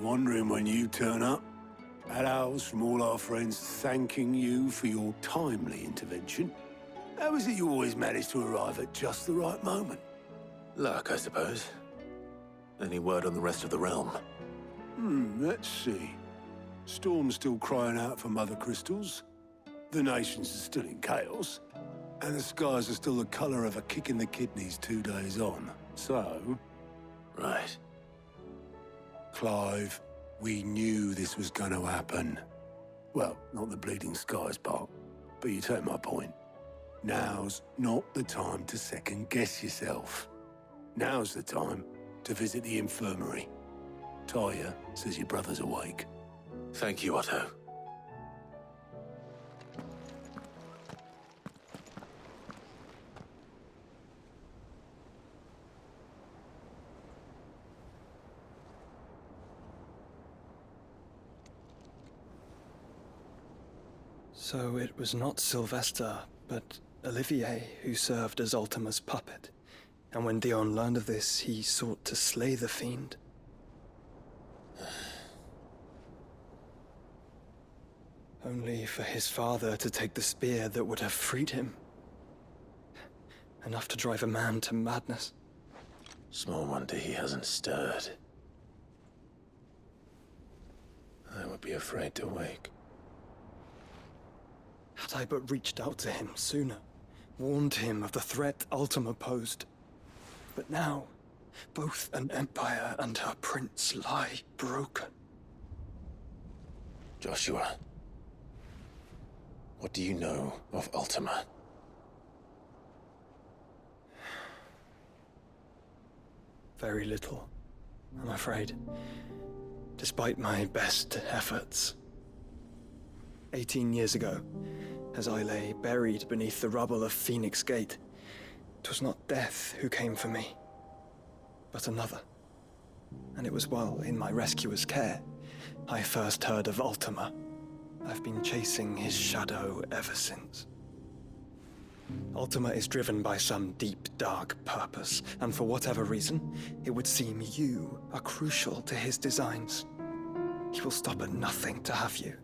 wondering when you turn up. Hellos from all our friends thanking you for your timely intervention. How is it you always manage to arrive at just the right moment? Luck, I suppose. Any word on the rest of the realm? Let's see. Storm's still crying out for mother crystals. The nations are still in chaos. And the skies are still the color of a kick in the kidneys 2 days on. So... Right. Clive, we knew this was going to happen. Well, not the bleeding skies part, but you take my point. Now's not the time to second-guess yourself. Now's the time to visit the infirmary. Talia says your brother's awake. Thank you, Otto. So it was not Sylvester, but Olivier who served as Ultima's puppet. And when Dion learned of this, he sought to slay the fiend. Only for his father to take the spear that would have freed him. Enough to drive a man to madness. Small wonder he hasn't stirred. I would be afraid to wake. Had I but reached out to him sooner, warned him of the threat Ultima posed. But now, both an empire and her prince lie broken. Joshua, what do you know of Ultima? Very little, I'm afraid. Despite my best efforts. 18 years ago, as I lay buried beneath the rubble of Phoenix Gate, 'twas not death who came for me, but another. And it was while in my rescuer's care, I first heard of Ultima. I've been chasing his shadow ever since. Ultima is driven by some deep, dark purpose, and for whatever reason, it would seem you are crucial to his designs. He will stop at nothing to have you,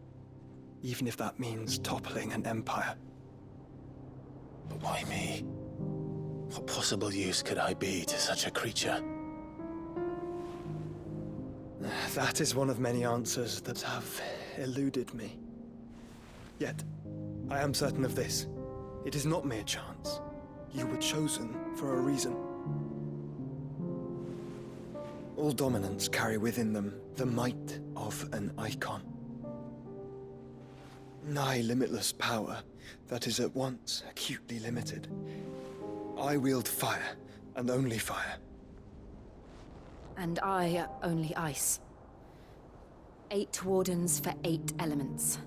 even if that means toppling an empire. But why me? What possible use could I be to such a creature? That is one of many answers that have eluded me. Yet, I am certain of this. It is not mere chance. You were chosen for a reason. All dominants carry within them the might of an icon. Nigh limitless power that is at once acutely limited. I wield fire, and only fire. And I only ice. 8 wardens for 8 elements.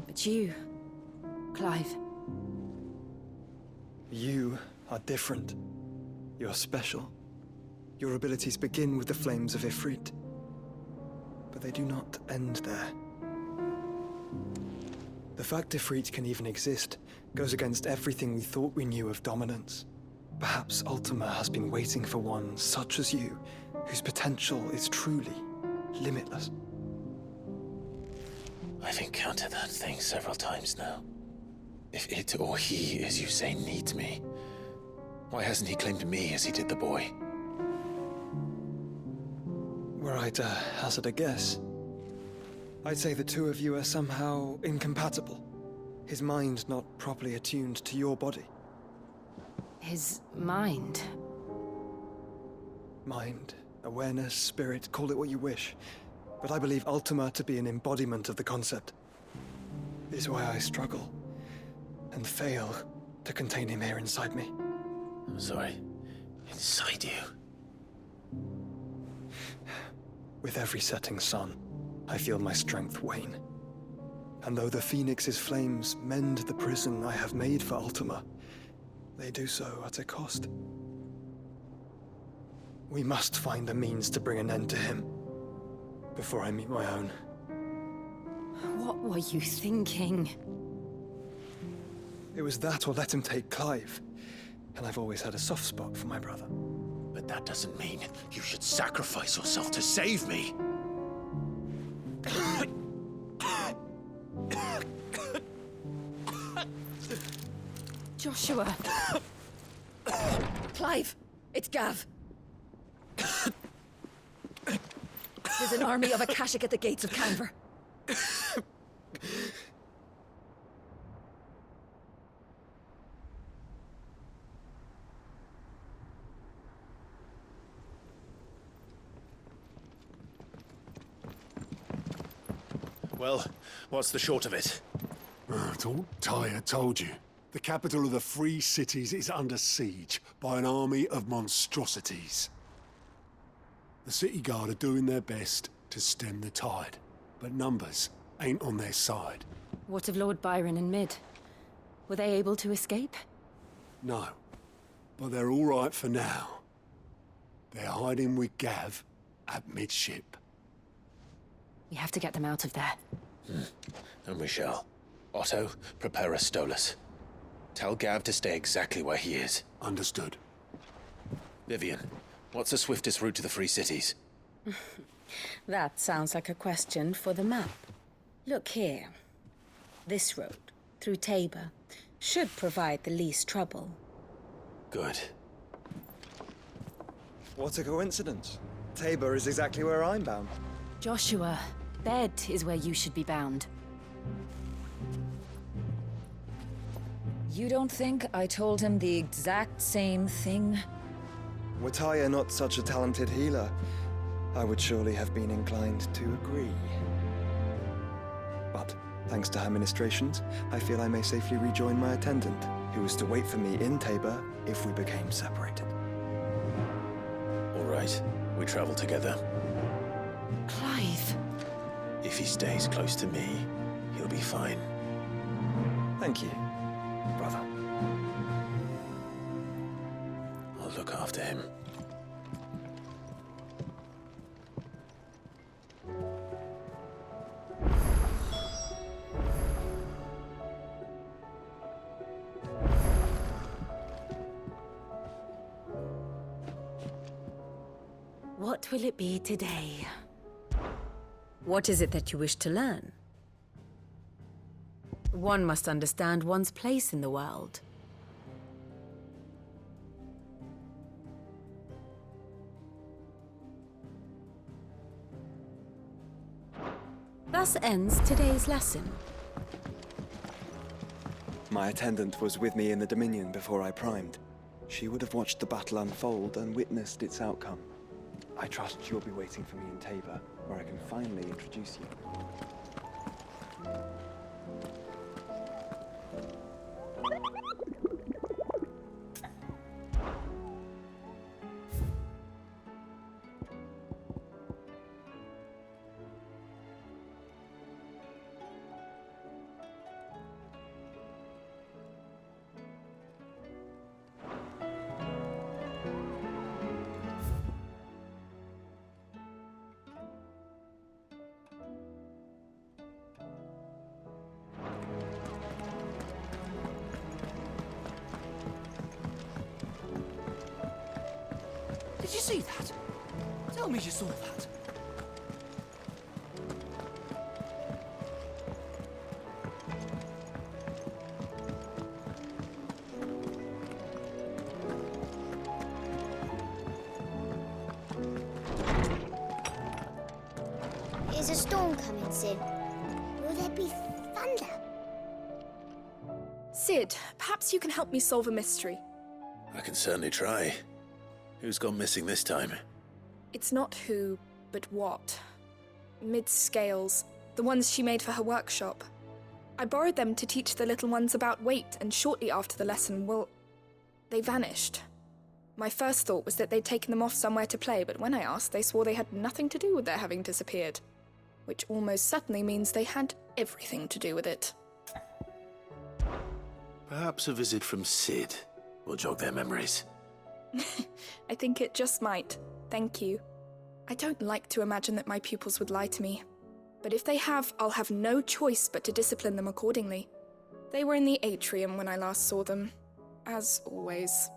But you, Clive. You are different. You're special. Your abilities begin with the flames of Ifrit. But they do not end there. The fact Ifrit can even exist goes against everything we thought we knew of dominance. Perhaps Ultima has been waiting for one such as you, whose potential is truly limitless. I've encountered that thing several times now. If it or he, as you say, needs me, why hasn't he claimed me as he did the boy? Were I to hazard a guess, I'd say the two of you are somehow incompatible. His mind not properly attuned to your body. His mind. Mind, awareness, spirit, call it what you wish. But I believe Ultima to be an embodiment of the concept. This is why I struggle and fail to contain him here inside me. I'm sorry. Inside you? With every setting sun, I feel my strength wane. And though the Phoenix's flames mend the prison I have made for Ultima, they do so at a cost. We must find a means to bring an end to him before I meet my own. What were you thinking? It was that or let him take Clive. And I've always had a soft spot for my brother. But that doesn't mean you should sacrifice yourself to save me. Joshua. Clive, it's Gav. There's an army of Akashic at the gates of Canver. Well, what's the short of it? Thought Tyre told you. The capital of the Free Cities is under siege by an army of monstrosities. The city guard are doing their best to stem the tide, but numbers ain't on their side. What of Lord Byron and Mid? Were they able to escape? No, but they're all right for now. They're hiding with Gav at midship. We have to get them out of there. And we shall. Otto, prepare a Stolas. Tell Gav to stay exactly where he is. Understood. Vivian, what's the swiftest route to the Free Cities? That sounds like a question for the map. Look here. This road, through Tabor, should provide the least trouble. Good. What a coincidence. Tabor is exactly where I'm bound. Joshua, bed is where you should be bound. You don't think I told him the exact same thing? Were Tyre not such a talented healer, I would surely have been inclined to agree. But, thanks to her ministrations, I feel I may safely rejoin my attendant, who was to wait for me in Tabor if we became separated. All right, we travel together. Clive. If he stays close to me, he'll be fine. Thank you, brother. I'll look after him. What will it be today? What is it that you wish to learn? One must understand one's place in the world. Thus ends today's lesson. My attendant was with me in the Dominion before I primed. She would have watched the battle unfold and witnessed its outcome. I trust you'll be waiting for me in Tabor, where I can finally introduce you. Did you see that? Tell me you saw that. Is a storm coming soon? Will there be thunder? Sid, perhaps you can help me solve a mystery. I can certainly try. Who's gone missing this time? It's not who, but what. Mid's scales, the ones she made for her workshop. I borrowed them to teach the little ones about weight, and shortly after the lesson, well, they vanished. My first thought was that they'd taken them off somewhere to play, but when I asked, they swore they had nothing to do with their having disappeared. Which almost certainly means they had everything to do with it. Perhaps a visit from Sid will jog their memories. I think it just might. Thank you. I don't like to imagine that my pupils would lie to me. But if they have, I'll have no choice but to discipline them accordingly. They were in the atrium when I last saw them. As always.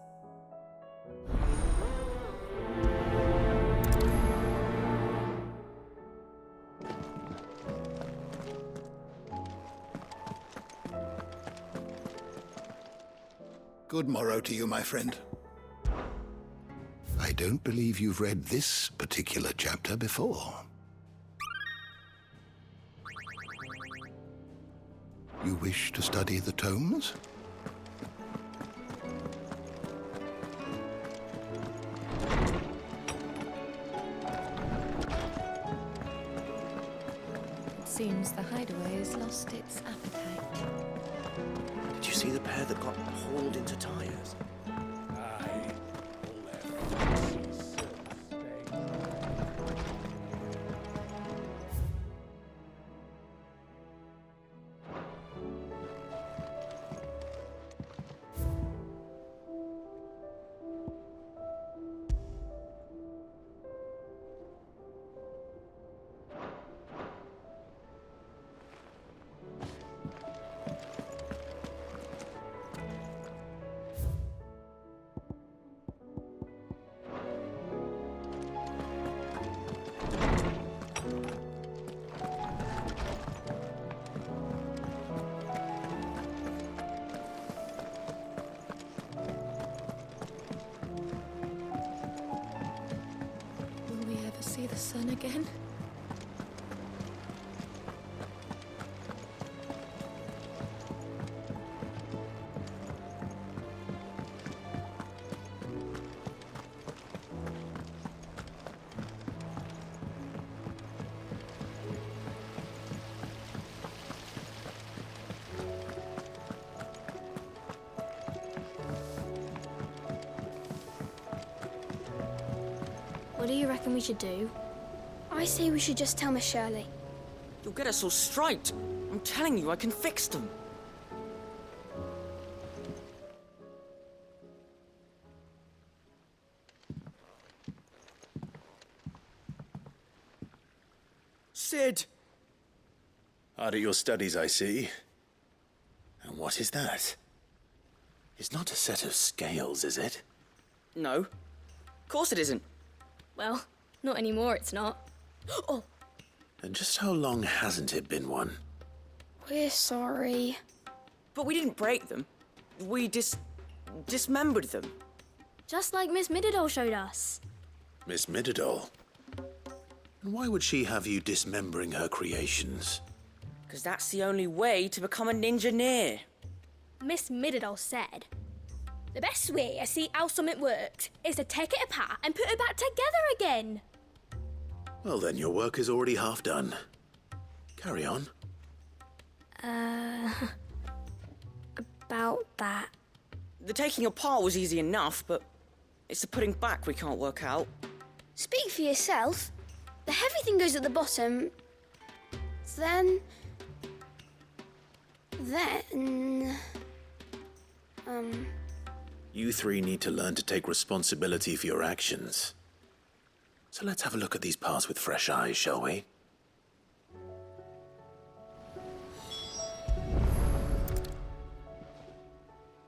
Good morrow to you, my friend. I don't believe you've read this particular chapter before. You wish to study the tomes? It seems the hideaway has lost its appetite. Did you see the pair that got hauled into tires? Aye. All their fancy silk stains. Will we ever see the sun again? What do you reckon we should do? I say we should just tell Miss Shirley. You'll get us all straight. I'm telling you, I can fix them. Sid! Hard at your studies, I see. And what is that? It's not a set of scales, is it? No. Of course it isn't. Well, not anymore, it's not. Oh, And just how long hasn't it been one? we're sorry. But we didn't break them. We dismembered them. Just like Miss Middledore showed us. Miss Middledore? And why would she have you dismembering her creations? Because that's the only way to become a ninja-neer. Miss Middledore said, the best way to see how something works is to take it apart and put it back together again. Well, then your work is already half done. Carry on. About that. The taking apart was easy enough, but it's the putting back we can't work out. Speak for yourself. The heavy thing goes at the bottom. Then... You three need to learn to take responsibility for your actions. So let's have a look at these parts with fresh eyes, shall we?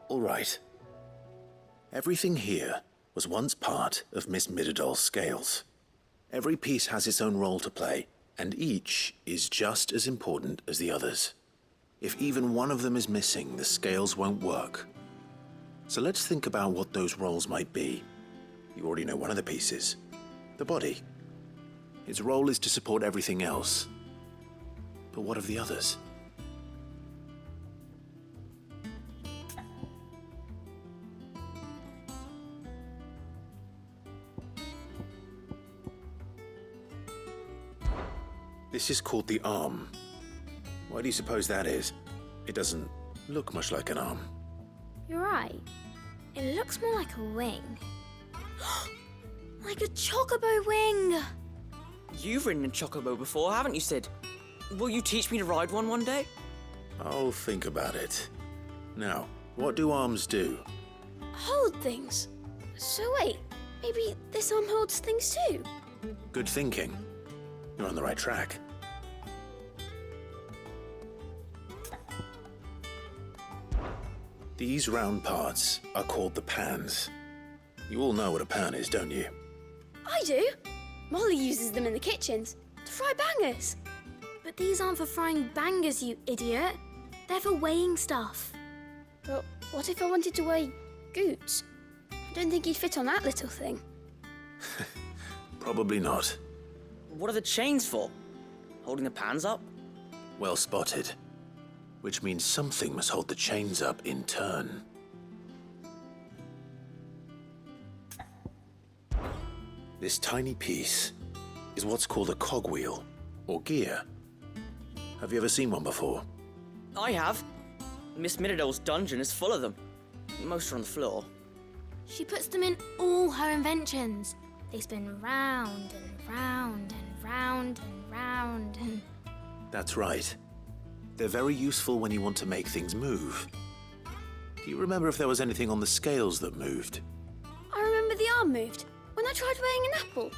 All right. Everything here was once part of Miss Middeldore's scales. Every piece has its own role to play, and each is just as important as the others. If even one of them is missing, the scales won't work. So let's think about what those roles might be. You already know one of the pieces. The body. Its role is to support everything else. But what of the others? This is called the arm. Why do you suppose that is? It doesn't look much like an arm. You're right. It looks more like a wing. Like a chocobo wing! You've ridden a chocobo before, haven't you, Sid? Will you teach me to ride one day? I'll think about it. Now, what do arms do? Hold things. So wait, maybe this arm holds things too? Good thinking. You're on the right track. These round parts are called the pans. You all know what a pan is, don't you? I do. Molly uses them in the kitchens to fry bangers. But these aren't for frying bangers, you idiot. They're for weighing stuff. But what if I wanted to weigh Goots. I don't think he'd fit on that little thing. Probably not. What are the chains for? Holding the pans up? Well spotted. Which means something must hold the chains up in turn. This tiny piece is what's called a cogwheel, or gear. Have you ever seen one before? I have. Miss Midodol's dungeon is full of them. Most are on the floor. She puts them in all her inventions. They spin round and round and round and round and... That's right. They're very useful when you want to make things move. Do you remember if there was anything on the scales that moved? I remember the arm moved when I tried weighing an apple.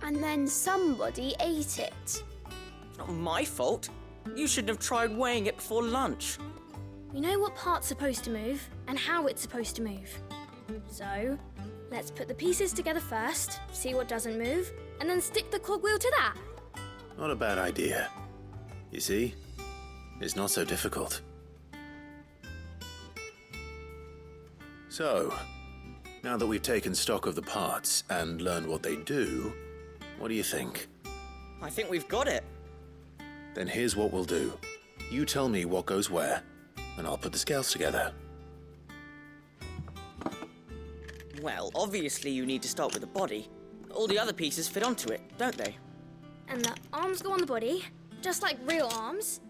And then somebody ate it. It's not my fault. You shouldn't have tried weighing it before lunch. We know what part's supposed to move and how it's supposed to move. So, let's put the pieces together first, see what doesn't move, and then stick the cogwheel to that. Not a bad idea. You see? It's not so difficult. So, now that we've taken stock of the parts and learned what they do, what do you think? I think we've got it. Then here's what we'll do. You tell me what goes where, and I'll put the scales together. Well, obviously you need to start with the body. All the other pieces fit onto it, don't they? And the arms go on the body, just like real arms.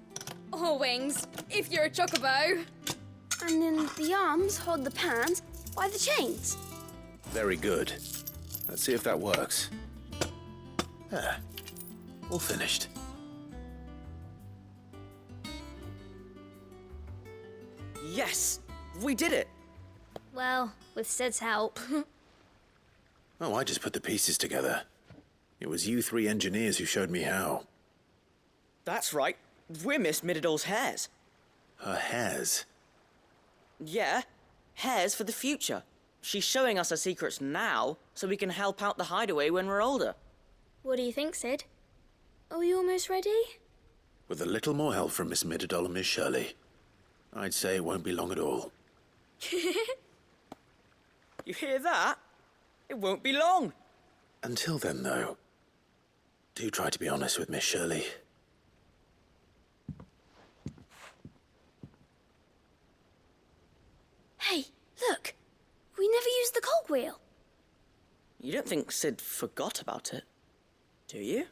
Or wings, if you're a chocobo. And then the arms hold the pans by the chains. Very good. Let's see if that works. There. All finished. Yes! We did it! Well, with Sid's help. Oh, I just put the pieces together. It was you three engineers who showed me how. That's right. We're Miss Midodol's hares. Her hairs? Yeah, hares for the future. She's showing us her secrets now, so we can help out the hideaway when we're older. What do you think, Sid? Are we almost ready? With a little more help from Miss Midodol and Miss Shirley, I'd say it won't be long at all. You hear that? It won't be long. Until then, though, do try to be honest with Miss Shirley. Hey, look! We never used the cogwheel. You don't think Sid forgot about it, do you?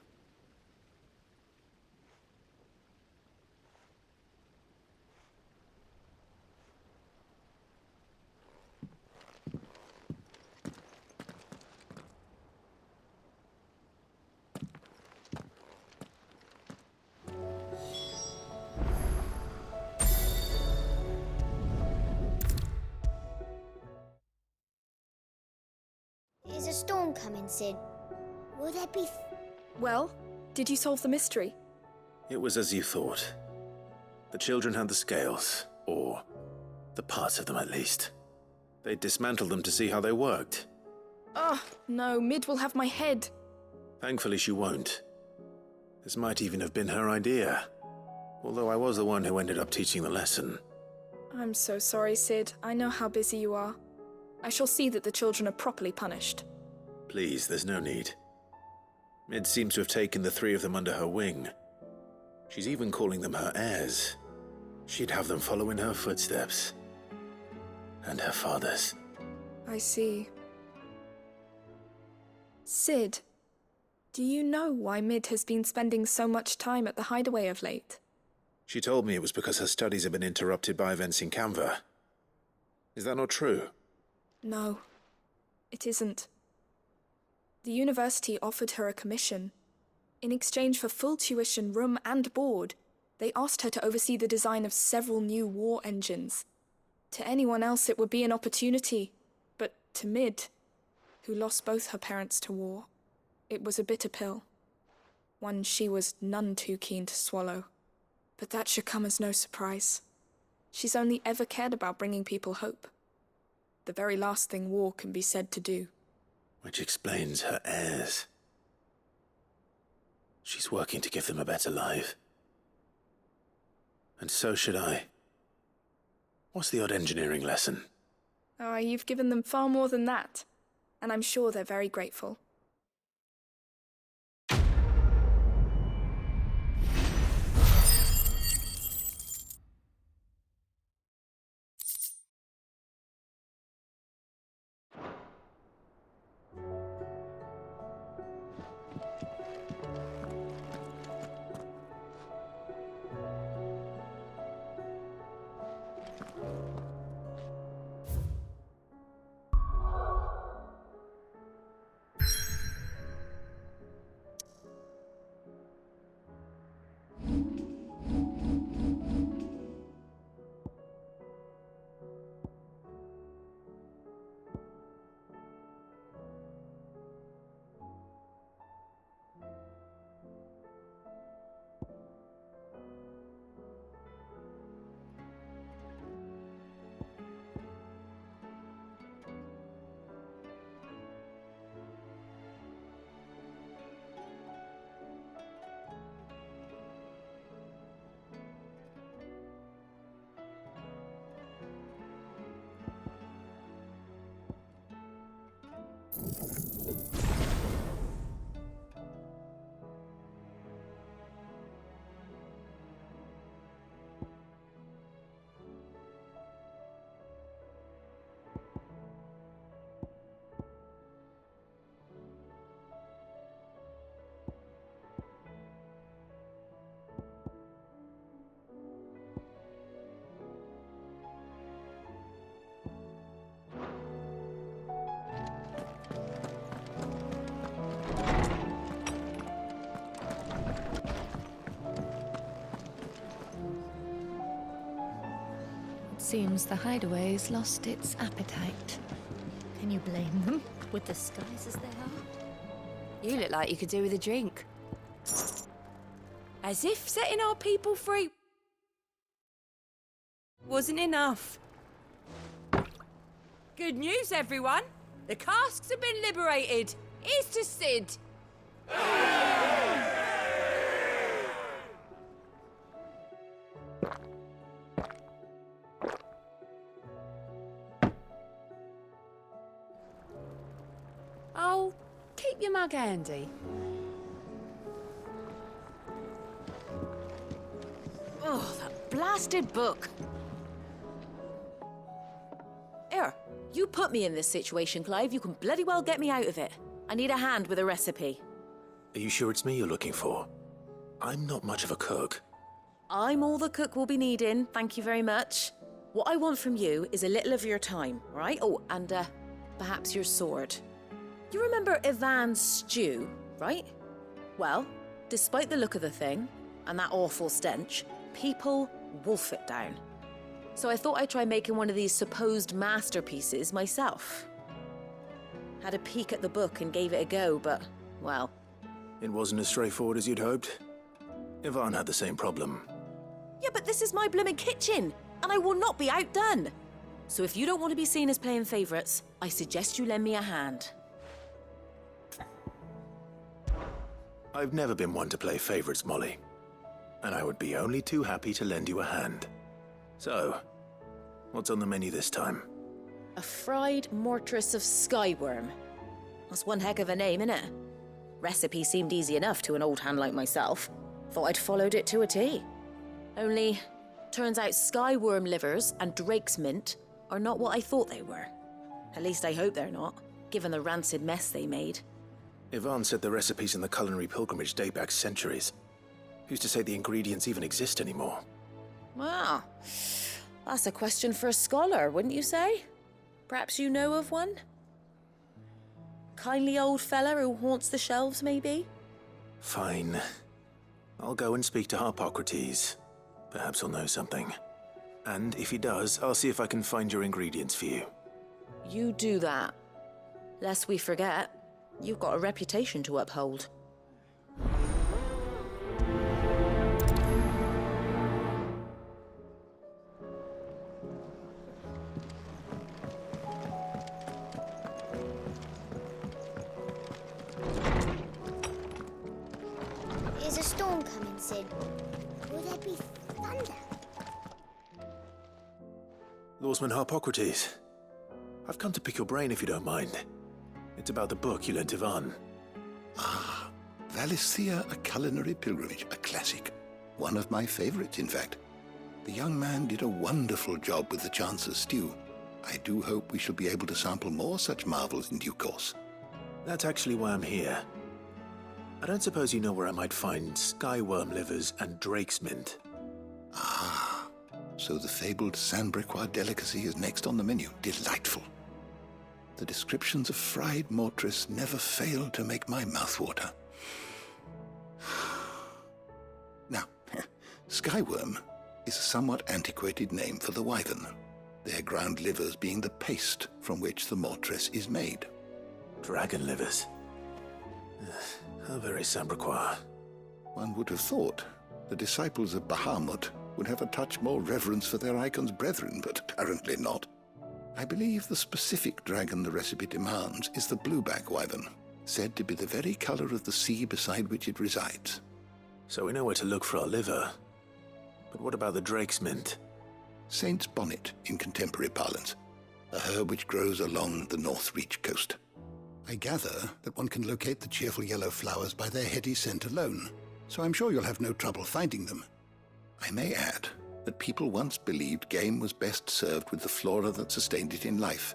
Is a storm coming, Sid? Will there be... Well, did you solve the mystery? It was as you thought. The children had the scales, or the parts of them at least. They dismantled them to see how they worked. Ah, no, Mid will have my head. Thankfully she won't. This might even have been her idea. Although I was the one who ended up teaching the lesson. I'm so sorry, Sid. I know how busy you are. I shall see that the children are properly punished. Please, there's no need. Mid seems to have taken the three of them under her wing. She's even calling them her heirs. She'd have them follow in her footsteps. And her father's. I see. Sid, do you know why Mid has been spending so much time at the hideaway of late? She told me it was because her studies have been interrupted by events in Canva. Is that not true? No, it isn't. The university offered her a commission. In exchange for full tuition, room and board, they asked her to oversee the design of several new war engines. To anyone else it would be an opportunity, but to Mid, who lost both her parents to war, it was a bitter pill. One she was none too keen to swallow. But that should come as no surprise. She's only ever cared about bringing people hope. The very last thing war can be said to do. Which explains her heirs. She's working to give them a better life. And so should I. What's the odd engineering lesson? Oh, you've given them far more than that, and I'm sure they're very grateful. Seems the hideaway's lost its appetite. Can you blame them, with the skies as they are? You look like you could do with a drink. As if setting our people free wasn't enough. Good news, everyone. The casks have been liberated. Here's to Sid. Oh, keep your mug handy. Oh, that blasted book. Here, you put me in this situation, Clive. You can bloody well get me out of it. I need a hand with a recipe. Are you sure it's me you're looking for? I'm not much of a cook. I'm all the cook will be needing, thank you very much. What I want from you is a little of your time, right? Oh, and perhaps your sword. You remember Ivan's stew, right? Well, despite the look of the thing, and that awful stench, people wolf it down. So I thought I'd try making one of these supposed masterpieces myself. Had a peek at the book and gave it a go, but, well... It wasn't as straightforward as you'd hoped. Ivan had the same problem. Yeah, but this is my blimmin' kitchen, and I will not be outdone. So if you don't want to be seen as playing favourites, I suggest you lend me a hand. I've never been one to play favourites, Molly. And I would be only too happy to lend you a hand. So, what's on the menu this time? A fried mortress of skyworm. That's one heck of a name, innit? Recipe seemed easy enough to an old hand like myself. Thought I'd followed it to a T. Only, turns out skyworm livers and drake's mint are not what I thought they were. At least I hope they're not, given the rancid mess they made. Ivan said the recipes in the culinary pilgrimage date back centuries. Who's to say the ingredients even exist anymore? Well, that's a question for a scholar, wouldn't you say? Perhaps you know of one? Kindly old fella who haunts the shelves, maybe? Fine. I'll go and speak to Harpocrates. Perhaps he'll know something. And if he does, I'll see if I can find your ingredients for you. You do that. Lest we forget, you've got a reputation to uphold. Is a storm coming, Sid? Will there be thunder? Lawsman Harpocrates, I've come to pick your brain if you don't mind. It's about the book you lent Ivan. Ah, Valisthea, A Culinary Pilgrimage, a classic. One of my favorites, in fact. The young man did a wonderful job with the Chance's stew. I do hope we shall be able to sample more such marvels in due course. That's actually why I'm here. I don't suppose you know where I might find skyworm livers and drake's mint. Ah, so the fabled Sandbrequois delicacy is next on the menu. Delightful. The descriptions of fried mortress never fail to make my mouth water. Now, skyworm is a somewhat antiquated name for the wyvern, their ground livers being the paste from which the mortress is made. Dragon livers. How very Sandbrequois. One would have thought the disciples of Bahamut would have a touch more reverence for their icon's brethren, but apparently not. I believe the specific dragon the recipe demands is the blueback wyvern, said to be the very color of the sea beside which it resides. So we know where to look for our liver. But what about the drake's mint? Saint's bonnet in contemporary parlance, a herb which grows along the North Reach coast. I gather that one can locate the cheerful yellow flowers by their heady scent alone, so I'm sure you'll have no trouble finding them. I may add that people once believed game was best served with the flora that sustained it in life,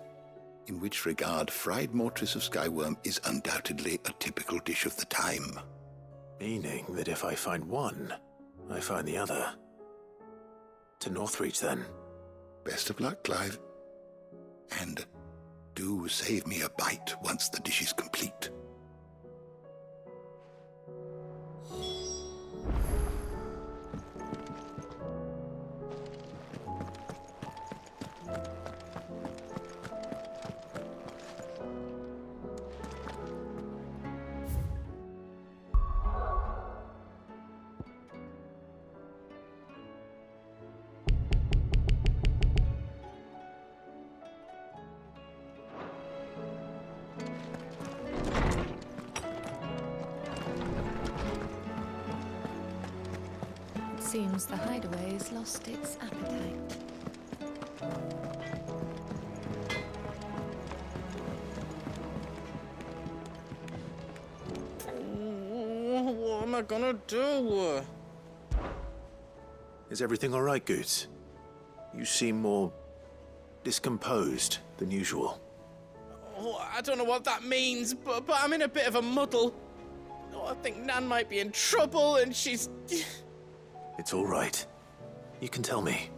in which regard fried mortress of skyworm is undoubtedly a typical dish of the time. Meaning that if I find one, I find the other. To Northreach, then. Best of luck, Clive. And do save me a bite once the dish is complete. Seems the hideaway's lost its appetite. What am I gonna do? Is everything all right, Goots? You seem more discomposed than usual. Oh, I don't know what that means, but I'm in a bit of a muddle. Oh, I think Nan might be in trouble and she's... It's all right. You can tell me.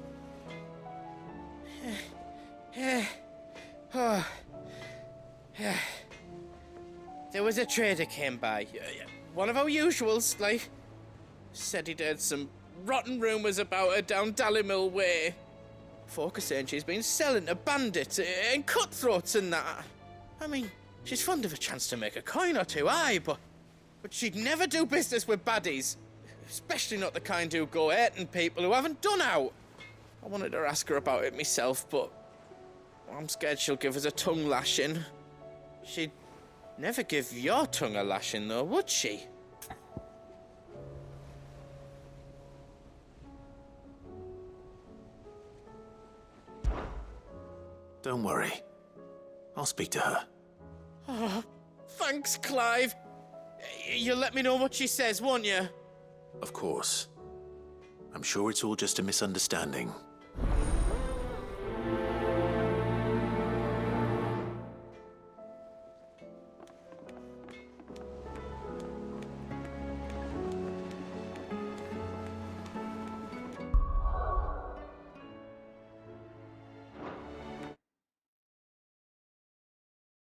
There was a trader came by. One of our usuals, like. Said he'd heard some rotten rumours about her down Dallymill Way. Folk are saying she's been selling to bandits and cutthroats and that. I mean, she's fond of a chance to make a coin or two, aye, but she'd never do business with baddies. Especially not the kind who go hurting people who haven't done out. I wanted to ask her about it myself, but I'm scared she'll give us a tongue lashing. She'd never give your tongue a lashing, though, would she? Don't worry. I'll speak to her. Oh, thanks, Clive. You'll let me know what she says, won't you? Of course. I'm sure it's all just a misunderstanding.